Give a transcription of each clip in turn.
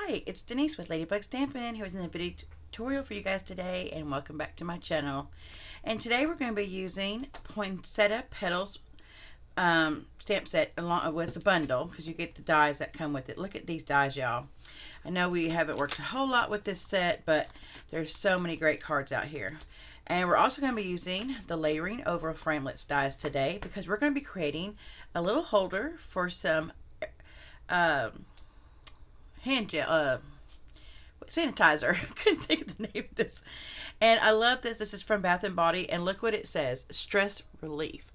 Hi, it's Denise with Ladybug Stampin, who is in the video tutorial for you guys today, and welcome back to my channel. And today we're going to be using Poinsettia Petals stamp set along with a bundle, because you get the dies that come with it. Look at these dies, y'all. I know we haven't worked a whole lot with this set, but there's so many great cards out here. And we're also going to be using the layering over framelits dies today, because we're going to be creating a little holder for some hand gel, sanitizer. Couldn't think of the name of this. And I love this. This is from Bath and Body, and look what it says: stress relief.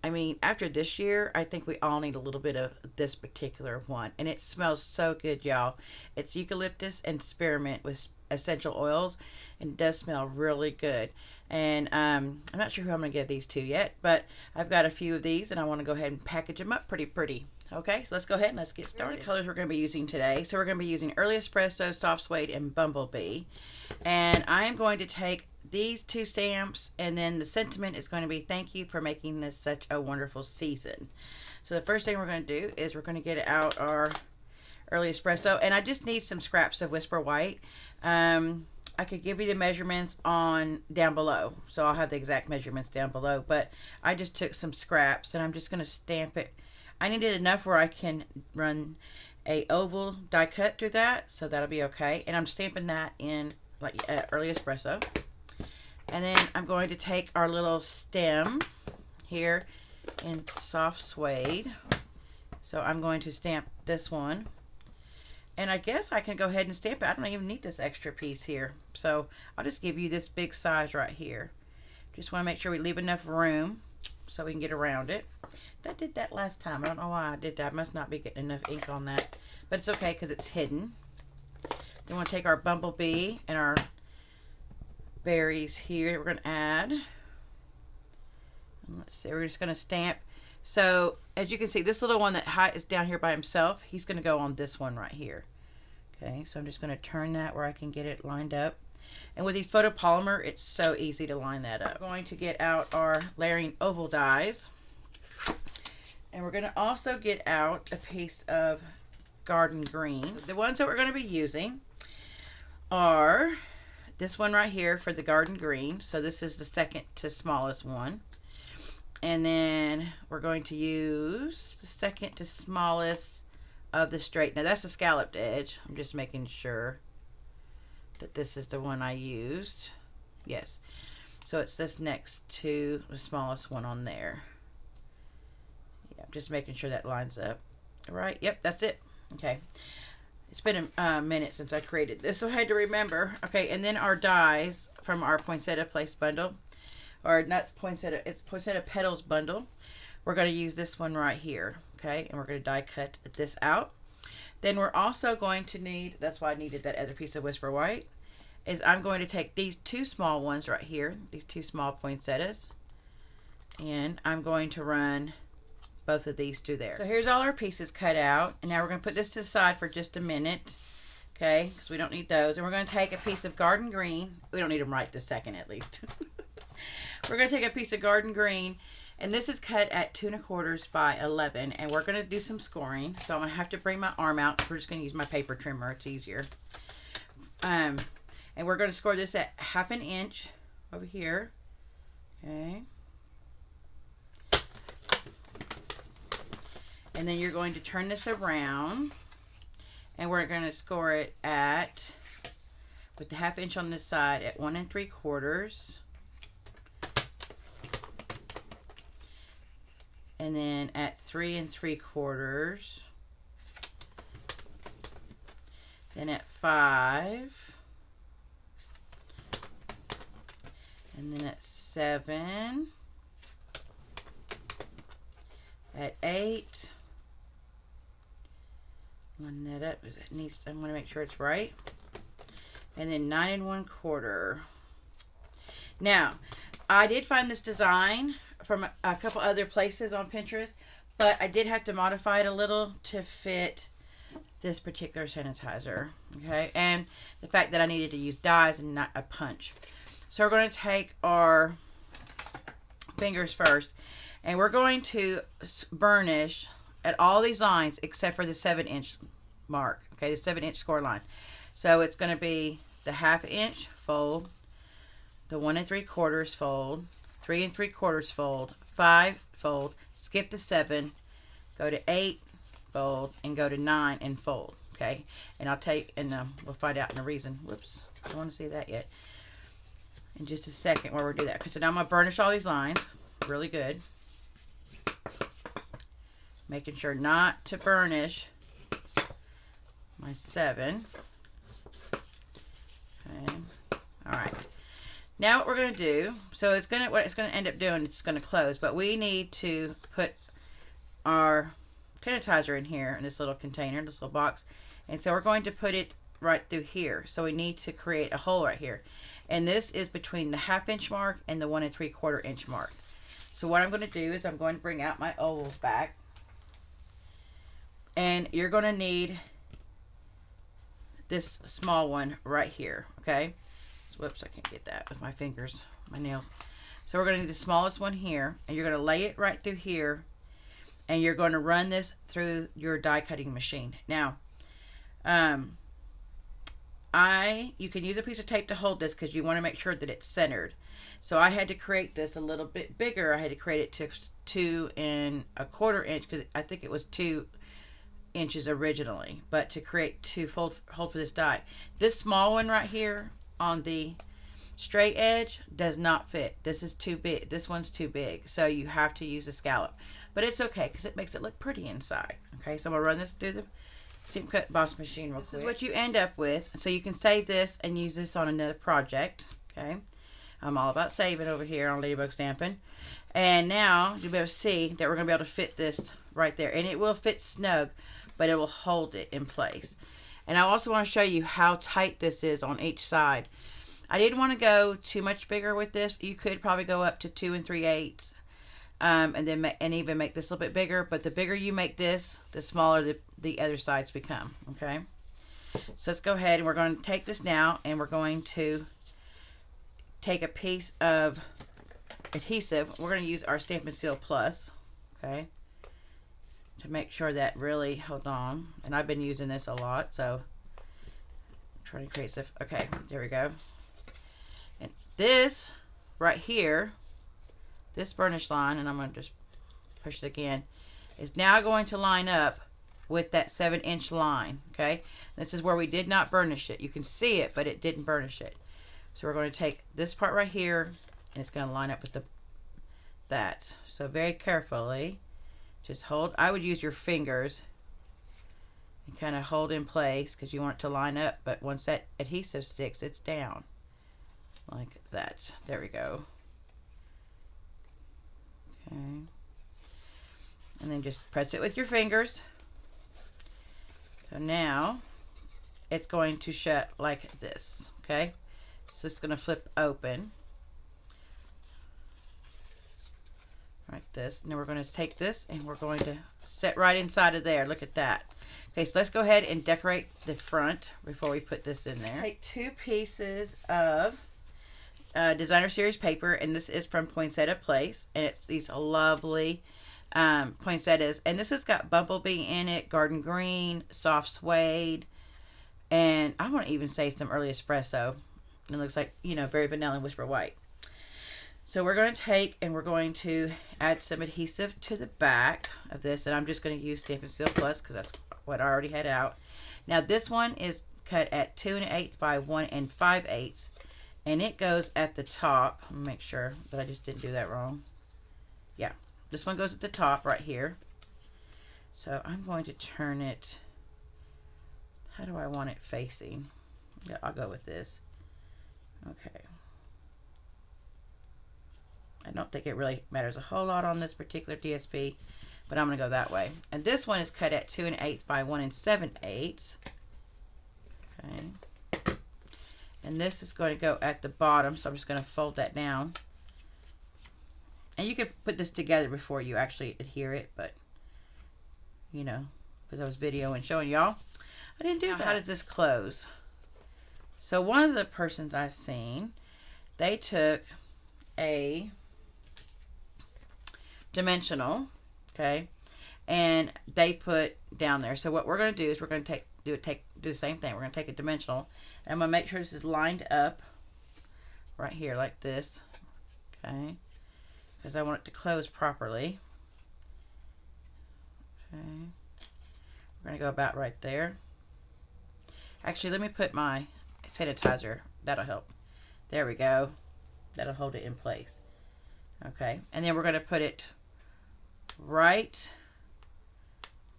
I mean, after this year, I think we all need a little bit of this particular one, and it smells so good, y'all. It's eucalyptus and spearmint with essential oils, and it does smell really good. And I'm not sure who I'm going to give these to yet, but I've got a few of these, and I want to go ahead and package them up pretty. Okay, so let's go ahead and let's get started. The colors we're going to be using today. So we're going to be using Early Espresso, Soft Suede, and Bumblebee. And I am going to take these two stamps, and then the sentiment is going to be thank you for making this such a wonderful season. So the first thing we're going to do is we're going to get out our Early Espresso, and I just need some scraps of Whisper White. I could give you the measurements on down below, so I'll have the exact measurements down below, but I just took some scraps and I'm just going to stamp it. I needed enough where I can run a oval die cut through that, so that'll be okay. And I'm stamping that in like Early Espresso. And then I'm going to take our little stem here in Soft Suede. So I'm going to stamp this one. And I guess I can go ahead and stamp it. I don't even need this extra piece here. So I'll just give you this big size right here. Just want to make sure we leave enough room so we can get around it. I did that last time. I don't know why I did that. I must not be getting enough ink on that. But it's okay because it's hidden. Then we'll take our Bumblebee and our berries here. We're going to add. Let's see. We're just going to stamp. So as you can see, this little one that is down here by himself, he's going to go on this one right here. Okay, so I'm just going to turn that where I can get it lined up. And with these photopolymer, it's so easy to line that up. We're going to get out our layering oval dies. And we're going to also get out a piece of garden green. The ones that we're going to be using are this one right here for the garden green. So this is the second to smallest one. And then we're going to use the second to smallest of the straight. Now that's a scalloped edge. I'm just making sure that this is the one I used. Yes. So it's this next to the smallest one on there. Yeah, I'm just making sure that lines up. All right. Yep, that's it. Okay. It's been a minute since I created this, so I had to remember. Okay, and then our dies from our Poinsettia Place bundle. Or not Poinsettia, it's Poinsettia Petals bundle. We're going to use this one right here, okay? And we're going to die cut this out. Then we're also going to need, that's why I needed that other piece of Whisper White, is I'm going to take these two small ones right here, these two small poinsettias, and I'm going to run both of these through there. So here's all our pieces cut out, and now we're going to put this to the side for just a minute, okay? Because we don't need those. And we're going to take a piece of garden green. We don't need them right this second, at least. We're going to take a piece of garden green, and this is cut at 2 1/4 by 11, and we're going to do some scoring. So I'm going to have to bring my arm out. We're just going to use my paper trimmer. It's easier. And we're going to score this at 1/2 inch over here. Okay. And then you're going to turn this around, and we're going to score it at, with the 1/2 inch on this side, at 1 3/4. And then at 3 3/4, then at 5, and then at 7, at 8, line that up, it needs, I want to make sure it's right, and then 9 1/4. Now, I did find this design from a couple other places on Pinterest, but I did have to modify it a little to fit this particular sanitizer, okay? And the fact that I needed to use dies and not a punch. So we're going to take our fingers first, and we're going to burnish at all these lines except for the 7 inch mark. Okay, okay, the 7-inch score line. So it's going to be the 1/2 inch fold, the 1 3/4 fold, 3 3/4 fold, 5 fold, skip the 7, go to 8, fold, and go to 9 and fold. Okay, and I'll take, and we'll find out in a reason. Whoops, I don't want to see that yet. In just a second where we do that. Okay, so now I'm going to burnish all these lines really good. Making sure not to burnish my 7. Okay, all right. Now what we're going to do, so what it's going to end up doing, it's going to close, but we need to put our sanitizer in here in this little container, this little box. And so we're going to put it right through here. So we need to create a hole right here. And this is between the 1/2 inch mark and the 1 3/4 inch mark. So what I'm going to do is I'm going to bring out my ovals back. And you're going to need this small one right here, okay? So, whoops, I can't get that with my fingers, my nails. So we're going to need the smallest one here, and you're going to lay it right through here, and you're going to run this through your die cutting machine. Now, you can use a piece of tape to hold this because you want to make sure that it's centered. So I had to create this a little bit bigger. I had to create it to 2 1/4 inch because I think it was 2 inches originally, but to create to hold for this die. This small one right here on the straight edge does not fit. This is too big. This one's too big, so you have to use a scallop. But it's okay because it makes it look pretty inside. Okay, so I'm gonna run this through the Stampin' Cut Boss machine real quick. This is what you end up with. So you can save this and use this on another project. Okay, I'm all about saving over here on Ladybug Stampin'. And now you'll be able to see that we're gonna be able to fit this right there, and it will fit snug, but it will hold it in place. And I also want to show you how tight this is on each side. I didn't want to go too much bigger with this. You could probably go up to 2 3/8, and then even make this a little bit bigger. But the bigger you make this, the smaller the other sides become. Okay. So let's go ahead and we're going to take this now, and we're going to take a piece of adhesive. We're going to use our Stampin' Seal Plus. Okay. To make sure that really, hold on, and I've been using this a lot, so I'm trying to create stuff. Okay, there we go. And this right here, this burnish line, and I'm going to just push it again, is now going to line up with that 7-inch line. Okay, this is where we did not burnish it. You can see it, but it didn't burnish it. So we're going to take this part right here, and it's going to line up with that. So very carefully. Just hold. I would use your fingers and kind of hold in place because you want it to line up. But once that adhesive sticks, it's down like that. There we go. Okay. And then just press it with your fingers. So now it's going to shut like this. Okay. So it's going to flip open. Like this. And then we're going to take this and we're going to set right inside of there. Look at that. Okay, so let's go ahead and decorate the front before we put this in there. Take 2 pieces of designer series paper, and this is from Poinsettia Place, and it's these lovely poinsettias, and this has got bumblebee in it, garden green, soft suede, and I want to even say some early espresso. It looks like, you know, very vanilla and whisper white. So we're going to take and we're going to add some adhesive to the back of this, and I'm just going to use Stampin' Seal Plus because that's what I already had out. Now this one is cut at 2 1/8 by 1 5/8, and it goes at the top. Let me make sure that I just didn't do that wrong. Yeah, this one goes at the top right here. So I'm going to turn it. How do I want it facing? Yeah, I'll go with this. Okay. I don't think it really matters a whole lot on this particular DSP, but I'm going to go that way. And this one is cut at 2 1/8 by 1 7/8. Okay. And this is going to go at the bottom, so I'm just going to fold that down. And you could put this together before you actually adhere it, but, you know, because I was videoing and showing y'all, I didn't do that. How does this close? So one of the persons I've seen, they took a dimensional, okay, and they put down there. So what we're going to do is we're going to take do the same thing. We're going to take a dimensional, and I'm going to make sure this is lined up right here like this, okay, because I want it to close properly. Okay, we're going to go about right there. Actually, let me put my sanitizer. That'll help. There we go. That'll hold it in place. Okay, and then we're going to put it right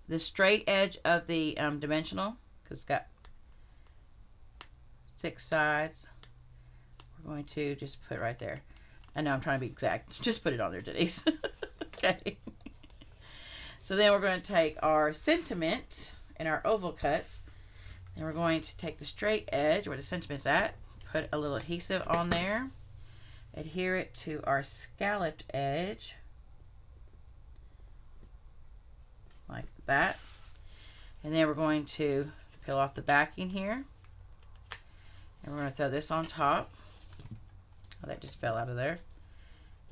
the straight edge of the dimensional, because it's got 6 sides. We're going to just put it right there. I know I'm trying to be exact. Just put it on there, Denise. Okay. So then we're going to take our sentiment and our oval cuts, and we're going to take the straight edge where the sentiment's at, put a little adhesive on there, adhere it to our scalloped edge like that, and then we're going to peel off the backing here, and we're going to throw this on top. Oh, that just fell out of there.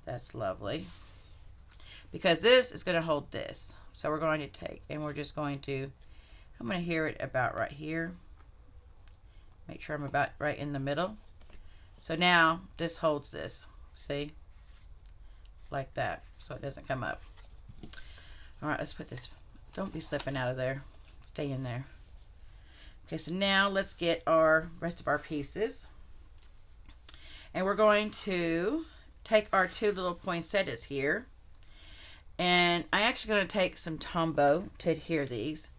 That's lovely, because this is going to hold this. So we're going to take, and we're just going to, I'm going to adhere it about right here. Make sure I'm about right in the middle. So now this holds this, see, like that, so it doesn't come up. All right, let's put this, don't be slipping out of there, stay in there. Okay, so now let's get our rest of our pieces, and we're going to take our 2 little poinsettias here, and I'm actually going to take some Tombow to adhere these.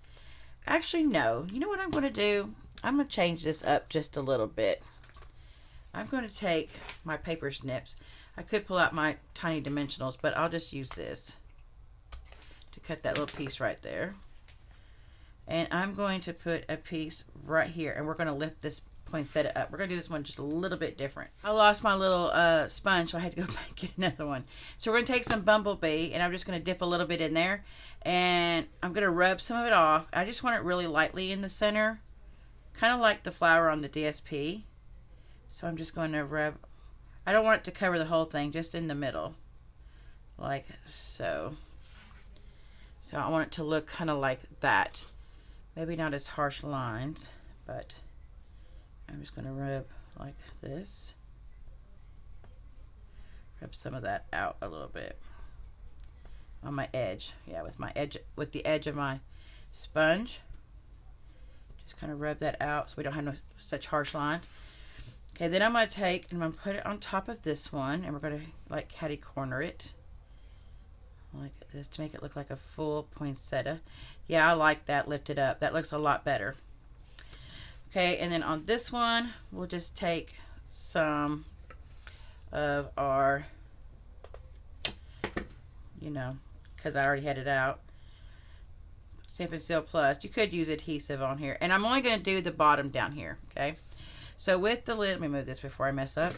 Actually, no, you know what I'm going to do? I'm going to change this up just a little bit. I'm going to take my paper snips. I could pull out my tiny dimensionals, but I'll just use this to cut that little piece right there. And I'm going to put a piece right here, and we're going to lift this poinsettia up. We're going to do this one just a little bit different. I lost my little sponge, so I had to go back and get another one. So we're going to take some bumblebee, and I'm just going to dip a little bit in there, and I'm going to rub some of it off. I just want it really lightly in the center, kind of like the flower on the DSP. So I'm just going to rub, I don't want it to cover the whole thing, just in the middle, like so. So I want it to look kind of like that. Maybe not as harsh lines, but I'm just going to rub like this. Rub some of that out a little bit on my edge. Yeah, with my edge, with the edge of my sponge. Just kind of rub that out so we don't have no such harsh lines. Okay, then I'm going to take and I'm going to put it on top of this one, and we're going to like catty corner it like this to make it look like a full poinsettia. Yeah, I like that lifted up. That looks a lot better. Okay, and then on this one, we'll just take some of our, you know, because I already had it out, Stampin' Seal Plus. You could use adhesive on here, and I'm only going to do the bottom down here, okay? So with the lid, let me move this before I mess up.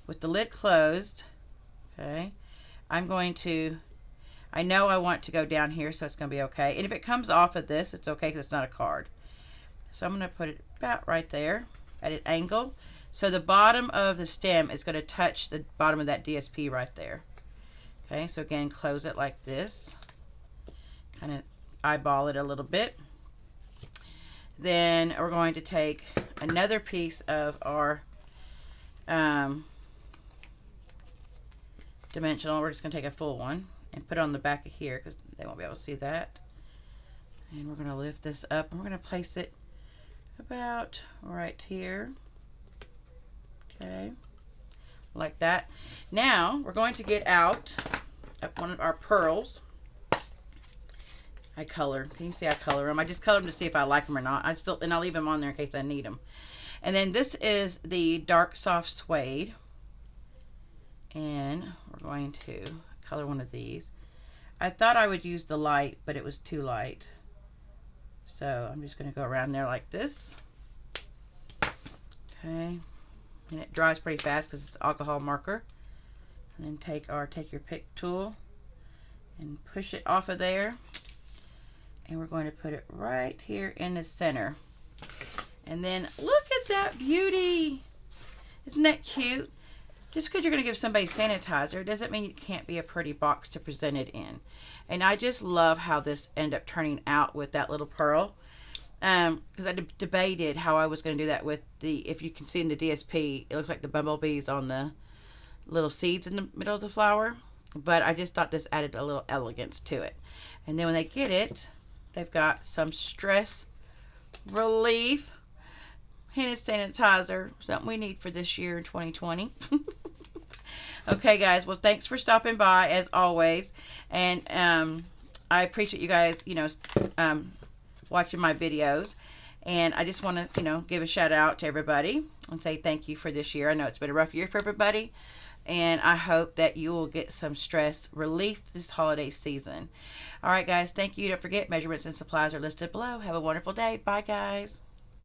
With the lid closed, okay, I'm going to, I know I want to go down here, so it's going to be okay. And if it comes off of this, it's okay because it's not a card. So I'm going to put it about right there at an angle. So the bottom of the stem is going to touch the bottom of that DSP right there. Okay, so again, close it like this. Kind of eyeball it a little bit. Then we're going to take another piece of our dimensional. We're just going to take a full one and put it on the back of here because they won't be able to see that. And we're going to lift this up, and we're going to place it about right here. Okay, like that. Now we're going to get out one of our pearls. I color. Can you see I color them? I just color them to see if I like them or not. And I'll leave them on there in case I need them. And then this is the dark soft suede, and we're going to color one of these. I thought I would use the light, but it was too light. So I'm just going to go around there like this. Okay, and it dries pretty fast because it's alcohol marker. And then take your pick tool and push it off of there. And we're going to put it right here in the center. And then look at that beauty. Isn't that cute? Just because you're going to give somebody sanitizer doesn't mean it can't be a pretty box to present it in. And I just love how this ended up turning out with that little pearl. because I debated how I was going to do that with the, if you can see in the DSP, it looks like the bumblebees on the little seeds in the middle of the flower. But I just thought this added a little elegance to it. And then when they get it, they've got some stress relief hand sanitizer, something we need for this year in 2020. Okay, guys. Well, thanks for stopping by as always, and I appreciate you guys, watching my videos. And I just want to, give a shout out to everybody and say thank you for this year. I know it's been a rough year for everybody, and I hope that you will get some stress relief this holiday season. All right, guys. Thank you. Don't forget, measurements and supplies are listed below. Have a wonderful day. Bye, guys.